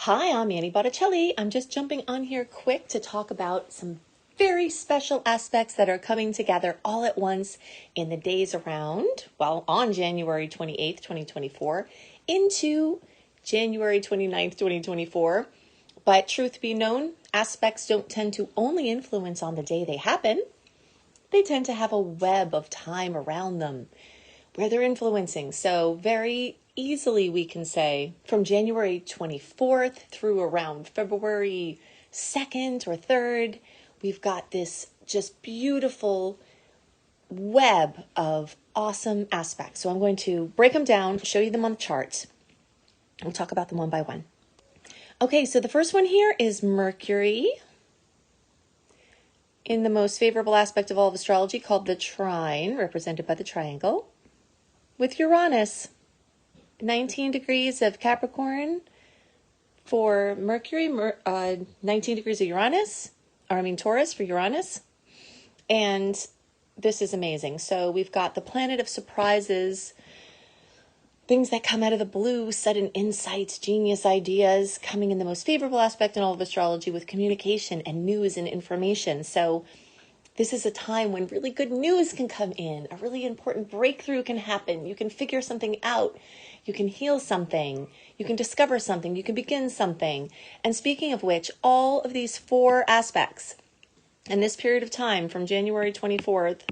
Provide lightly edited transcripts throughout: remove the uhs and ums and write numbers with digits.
Hi, I'm Annie Botticelli. I'm just jumping on here quick to talk about some very special aspects that are coming together all at once in the days on January 28th, 2024 into January 29th, 2024. But truth be known, aspects don't tend to only influence on the day they happen. They tend to have a web of time around them where they're influencing. So very easily we can say from January 24th through around February 2nd or 3rd, we've got this just beautiful web of awesome aspects. So I'm going to break them down, show you them on the charts. We'll talk about them one by one. Okay, so the first one here is Mercury in the most favorable aspect of all of astrology called the trine, represented by the triangle, with Uranus. 19 degrees of Capricorn for Mercury, 19 degrees of Taurus for Uranus. And this is amazing. So we've got the planet of surprises, things that come out of the blue, sudden insights, genius ideas, coming in the most favorable aspect in all of astrology with communication and news and information. So this is a time when really good news can come in. A really important breakthrough can happen. You can figure something out. You can heal something. You can discover something. You can begin something. And speaking of which, all of these four aspects in this period of time from January 24th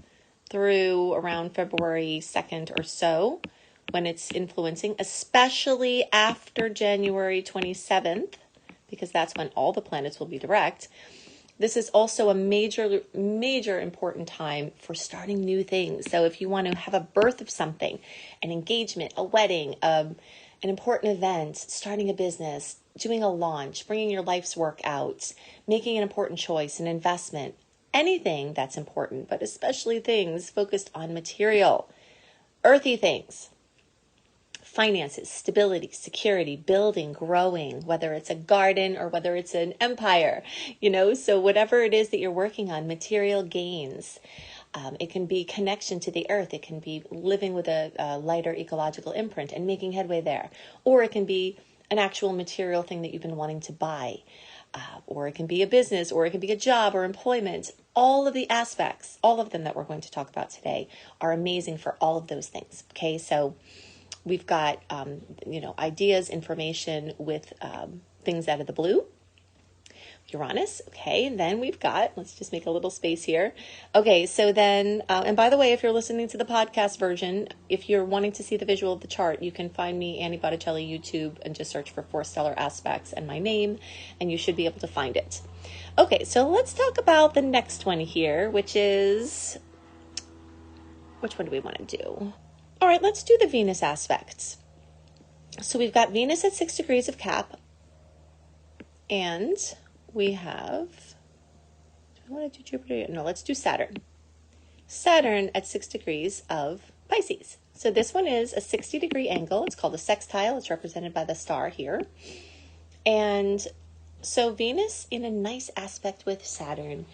through around February 2nd or so, when it's influencing, especially after January 27th, because that's when all the planets will be direct. This is also a major important time for starting new things. So if you want to have a birth of something, an engagement, a wedding, an important event, starting a business, doing a launch, bringing your life's work out, making an important choice, an investment, anything that's important, but especially things focused on material, earthy things. Finances, stability, security, building, growing, whether it's a garden or whether it's an empire, so whatever it is that you're working on, material gains. It can be connection to the earth. It can be living with a lighter ecological imprint and making headway there. Or it can be an actual material thing that you've been wanting to buy. Or it can be a business, or it can be a job or employment. All of the aspects, all of them that we're going to talk about today are amazing for all of those things. Okay, so we've got, ideas, information with things out of the blue. Uranus. Okay. And then we've got, let's just make a little space here. Okay. So then, and by the way, if you're listening to the podcast version, if you're wanting to see the visual of the chart, you can find me, Annie Botticelli, YouTube, and just search for 4 stellar aspects and my name, and you should be able to find it. Okay. So let's talk about the next one here, which is, which one do we want to do? All right, let's do the Venus aspects. So we've got Venus at 6 degrees of Cap, and we have, do I want to do Jupiter? No, let's do Saturn. Saturn at 6 degrees of Pisces. So this one is a 60-degree angle. It's called a sextile. It's represented by the star here. And so Venus in a nice aspect with Saturn.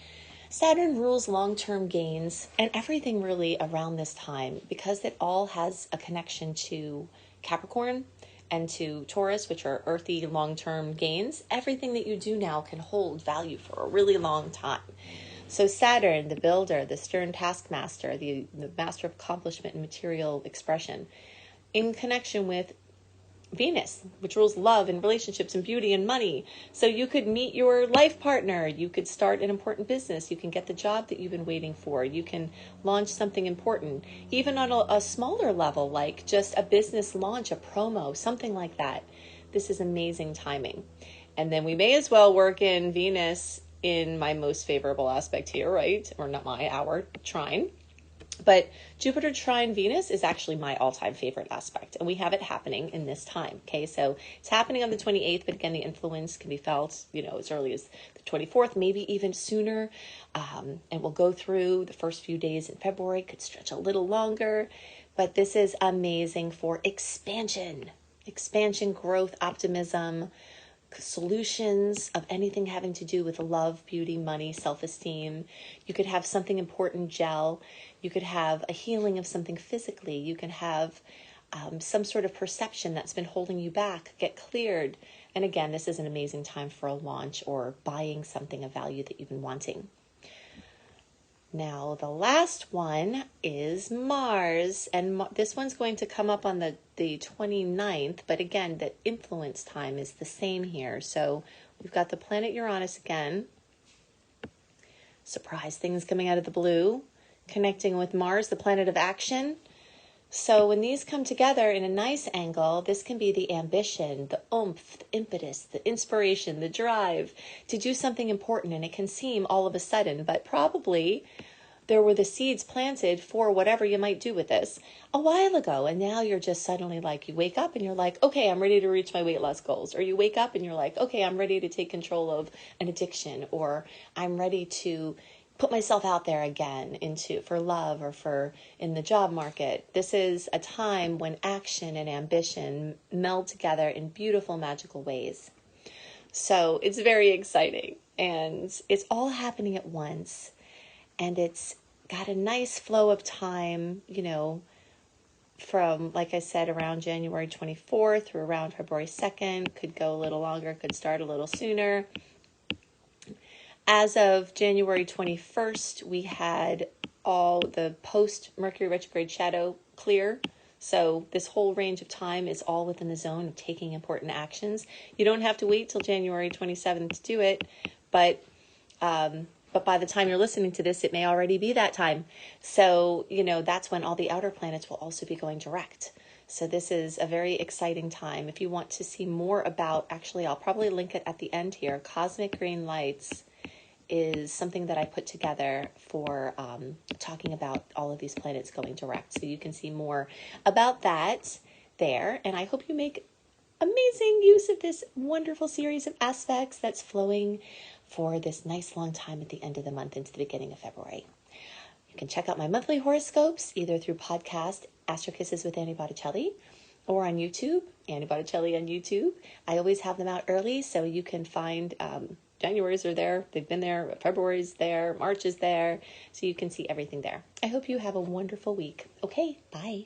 Saturn rules long-term gains and everything really around this time, because it all has a connection to Capricorn and to Taurus, which are earthy long-term gains. Everything that you do now can hold value for a really long time. So Saturn, the builder, the stern taskmaster, the master of accomplishment and material expression, in connection with Venus, which rules love and relationships and beauty and money. So you could meet your life partner. You could start an important business. You can get the job that you've been waiting for. You can launch something important, even on a smaller level, like just a business launch, a promo, something like that. This is amazing timing. And then we may as well work in Venus in my most favorable aspect here, right? Or not our trine. But Jupiter trine Venus is actually my all-time favorite aspect, and we have it happening in this time. Okay, so it's happening on the 28th, but again, the influence can be felt, as early as the 24th, maybe even sooner. And we'll go through the first few days in February, could stretch a little longer, but this is amazing for expansion, growth, optimism, solutions of anything having to do with love, beauty, money, self-esteem. You could have something important gel. You could have a healing of something physically. You can have some sort of perception that's been holding you back get cleared. And again, this is an amazing time for a launch or buying something of value that you've been wanting. Now, the last one is Mars, and this one's going to come up on the 29th, but again, the influence time is the same here. So we've got the planet Uranus again. Surprise things coming out of the blue, connecting with Mars, the planet of action. So when these come together in a nice angle, this can be the ambition, the oomph, the impetus, the inspiration, the drive to do something important. And it can seem all of a sudden, but probably there were the seeds planted for whatever you might do with this a while ago. And now you're just suddenly like, you wake up and you're like, okay, I'm ready to reach my weight loss goals. Or you wake up and you're like, okay, I'm ready to take control of an addiction, or I'm ready to put myself out there again for love or for in the job market. This is a time when action and ambition meld together in beautiful, magical ways. So it's very exciting, and it's all happening at once, and it's got a nice flow of time, from, like I said, around January 24th through around February 2nd, could go a little longer, could start a little sooner. As of January 21st, we had all the post-Mercury retrograde shadow clear. So this whole range of time is all within the zone of taking important actions. You don't have to wait till January 27th to do it, but by the time you're listening to this, it may already be that time. So, that's when all the outer planets will also be going direct. So this is a very exciting time. If you want to see more about, actually, I'll probably link it at the end here. Cosmic Green Lights is something that I put together for talking about all of these planets going direct. So you can see more about that there. And I hope you make amazing use of this wonderful series of aspects that's flowing for this nice long time at the end of the month into the beginning of February. You can check out my monthly horoscopes either through podcast Astro Kisses with Annie Botticelli or on YouTube, Annie Botticelli on YouTube. I always have them out early, so you can find January's are there. They've been there. February's there. March is there. So you can see everything there. I hope you have a wonderful week. Okay, bye.